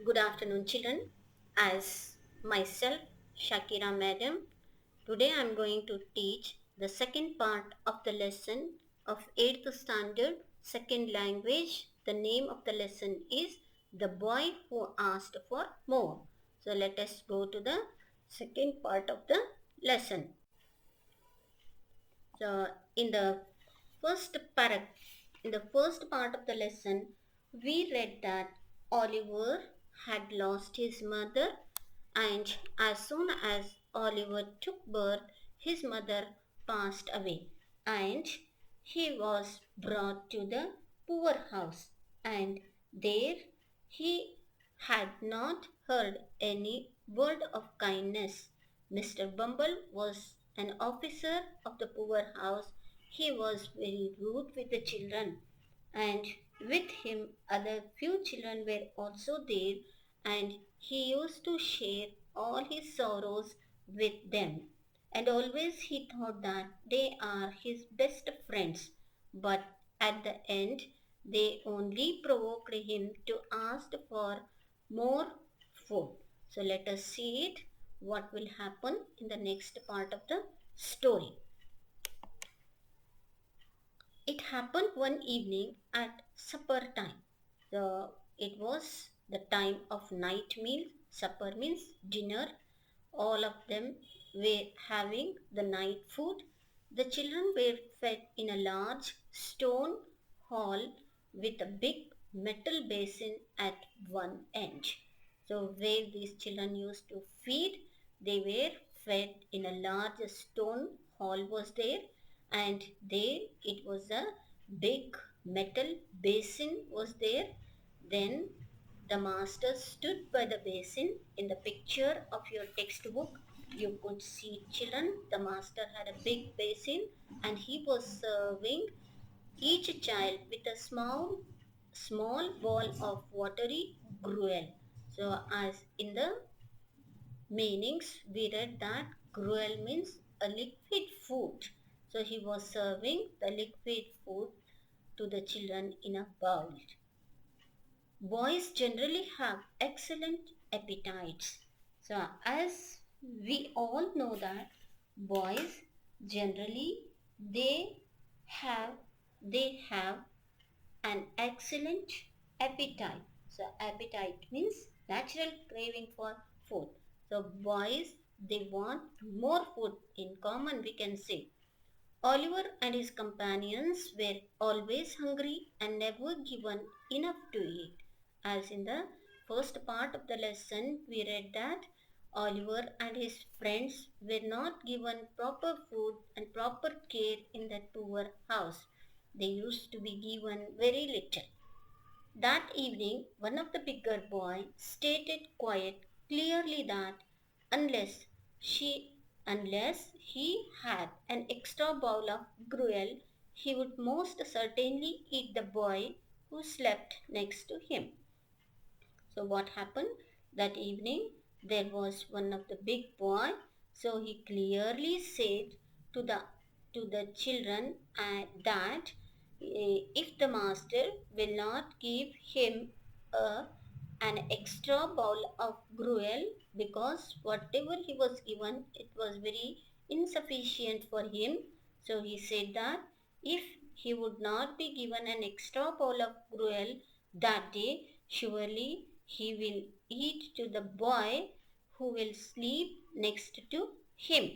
Good afternoon, children. As myself, Shakira Madam, today I am going to teach the second part of the lesson of 8th standard, second language. The name of the lesson is The Boy Who Asked for More. So let us go to the second part of the lesson. So first paragraph, in the first part of the lesson, we read that Oliver had lost his mother, and as soon as Oliver took birth, his mother passed away, and he was brought to the poorhouse, and there he had not heard any word of kindness. Mr. Bumble was an officer of the poorhouse. He was very rude with the children, and with him other few children were also there, and he used to share all his sorrows with them. And always he thought that they are his best friends, but at the end they only provoked him to ask for more food. So let us see it what will happen in the next part of the story. It happened one evening at supper time. It was the time of night meal. Supper means dinner. All of them were having the night food. The children were fed in a large stone hall with a big metal basin at one end. So where these children used to feed, they were fed in a large stone hall was there, and there it was a big metal basin was there. Then the master stood by the basin. In the picture of your textbook, you could see children. The master had a big basin and he was serving each child with a small ball of watery gruel. So as in the meanings, we read that gruel means a liquid food. So he was serving the liquid food to the children in a bowl. Boys generally have excellent appetites. So as we all know that boys generally they have they have an excellent appetite. So appetite means natural craving for food. So boys they want more food. In common we can say Oliver and his companions were always hungry and never given enough to eat. As in the first part of the lesson, we read that Oliver and his friends were not given proper food and proper care in that poor house. They used to be given very little. That evening, one of the bigger boys stated quite clearly that unless she unless he had an extra bowl of gruel, he would most certainly eat the boy who slept next to him. So what happened that evening? There was one of the big boy. So he clearly said to the children that if the master will not give him a, an extra bowl of gruel, because whatever he was given it was very insufficient for him. So he said that if he would not be given an extra bowl of gruel that day, surely he will eat to the boy who will sleep next to him.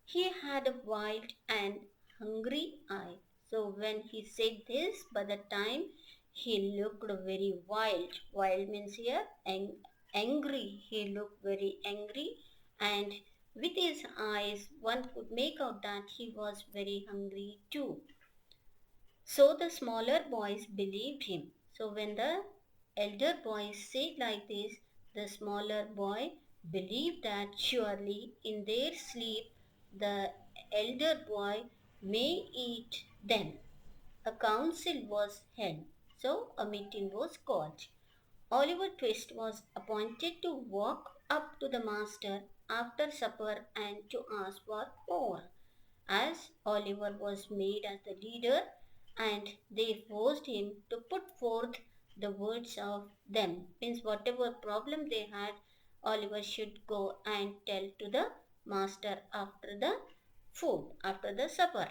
He had a wild and hungry eye. So when he said this, by the time he looked very wild. Wild means here angry. He looked very angry, and with his eyes one could make out that he was very hungry too. So the smaller boys believed him. So when the elder boy said like this, the smaller boy believed that surely in their sleep the elder boy may eat them. A council was held, so a meeting was called. Oliver Twist was appointed to walk up to the master after supper and to ask for more. As Oliver was made as the leader, and they forced him to put forth the words of them. Means whatever problem they had, Oliver should go and tell to the master after the food, after the supper.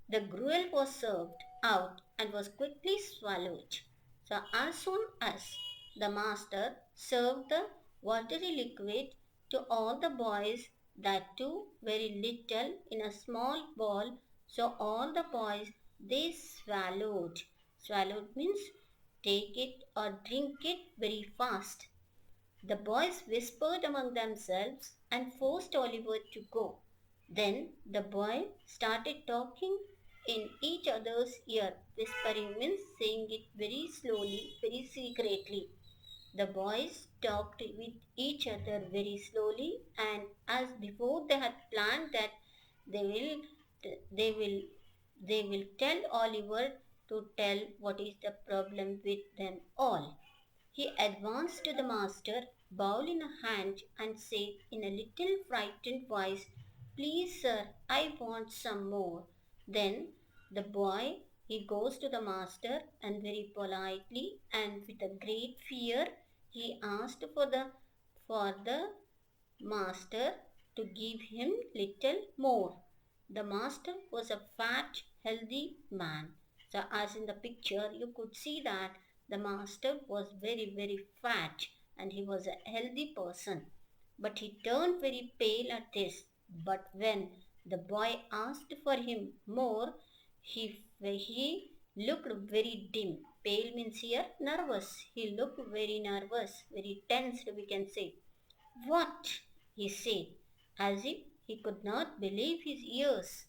The gruel was served out and was quickly swallowed. So as soon as the master served the watery liquid to all the boys, that too very little in a small bowl, so all the boys they swallowed. Swallowed means take it or drink it very fast. The boys whispered among themselves and forced Oliver to go. Then the boy started talking in each other's ear. Whispering means saying it very slowly, very secretly. The boys talked with each other very slowly, and as before they had planned that they will they will they will tell Oliver to tell what is the problem with them all. He advanced to the master, bowl in a hand, and said in a little frightened voice, "Please, sir, I want some more." Then the boy he goes to the master and very politely and with a great fear he asked for the master to give him little more. The master was a fat, healthy man. So, as in the picture, you could see that the master was very, very fat and he was a healthy person. But he turned very pale at this. But when the boy asked for him more, he looked very dim. Pale means here nervous. He looked very nervous, very tensed, we can say. "What?" he said, as if he could not believe his ears.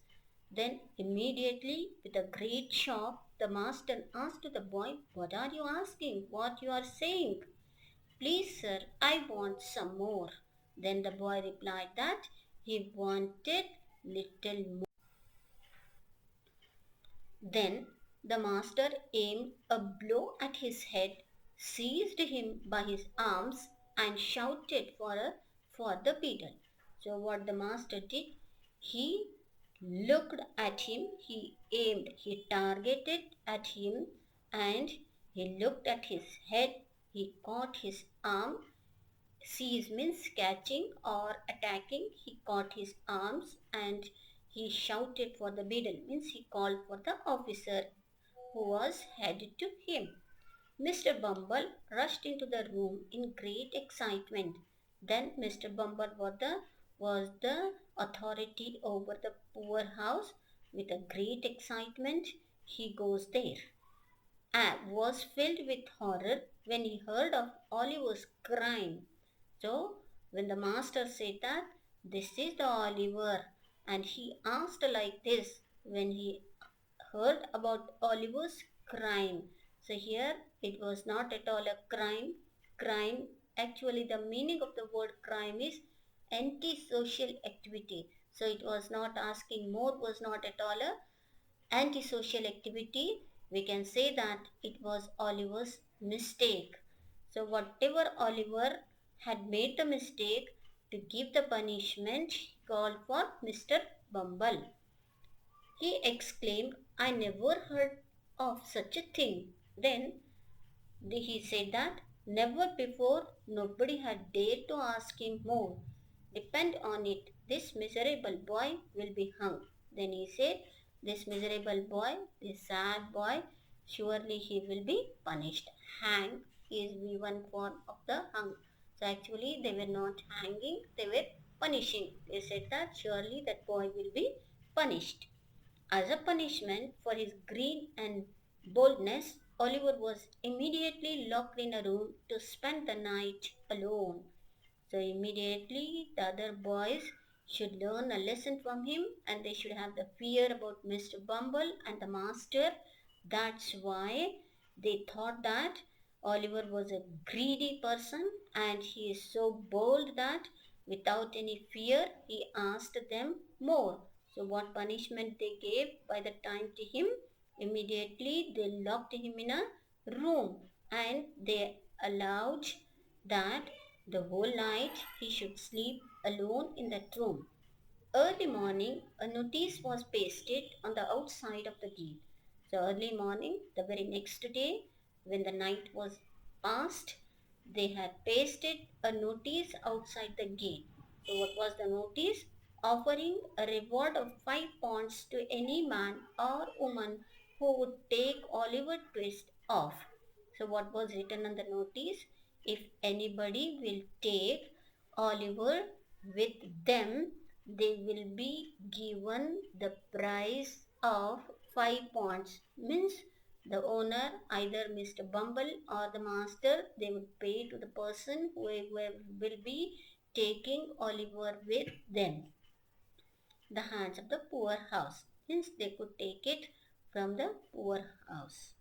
Then immediately, with a great shock, the master asked the boy, "What are you asking? What you are saying?" "Please, sir, I want some more." Then the boy replied that he wanted little more. Then the master aimed a blow at his head, seized him by his arms, and shouted for the beetle. So what the master did, he looked at him, he aimed, he targeted at him, and he looked at his head, he caught his arm. Seize means catching or attacking. He caught his arms and he shouted for the beadle, means he called for the officer who was headed to him. Mr. Bumble rushed into the room in great excitement. Then Mr. Bumble was the authority over the poor house. With a great excitement, he goes there. Was filled with horror when he heard of Oliver's crime. So, when the master said that this is the Oliver, and he asked like this when he heard about Oliver's crime. So, here it was not at all a crime. Crime, actually, the meaning of the word crime is antisocial activity. So, it was not asking more, was not at all a antisocial activity. We can say that it was Oliver's mistake. So whatever Oliver had made the mistake, to give the punishment, he called for Mr. Bumble. He exclaimed, "I never heard of such a thing." Then he said that never before nobody had dared to ask him more. "Depend on it, this miserable boy will be hung." Then he said, "This miserable boy, this sad boy, surely he will be punished." Hang is the one form of the hung. So actually they were not hanging, they were punishing. They said that surely that boy will be punished. As a punishment for his greed and boldness, Oliver was immediately locked in a room to spend the night alone. So immediately the other boys should learn a lesson from him and they should have the fear about Mr. Bumble and the master. That's why they thought that Oliver was a greedy person and he is so bold that without any fear he asked them more. So what punishment they gave by the time to him? Immediately they locked him in a room and they allowed that the whole night he should sleep alone in that room. Early morning, a notice was pasted on the outside of the gate. So early morning, the very next day, when the night was past, they had pasted a notice outside the gate. So what was the notice? Offering a reward of 5 pounds to any man or woman who would take Oliver Twist off. So what was written on the notice? If anybody will take Oliver with them, they will be given the price of 5 pounds. Means the owner, either Mr. Bumble or the master, they would pay to the person who will be taking Oliver with them. The hands of the poor house. Means they could take it from the poor house.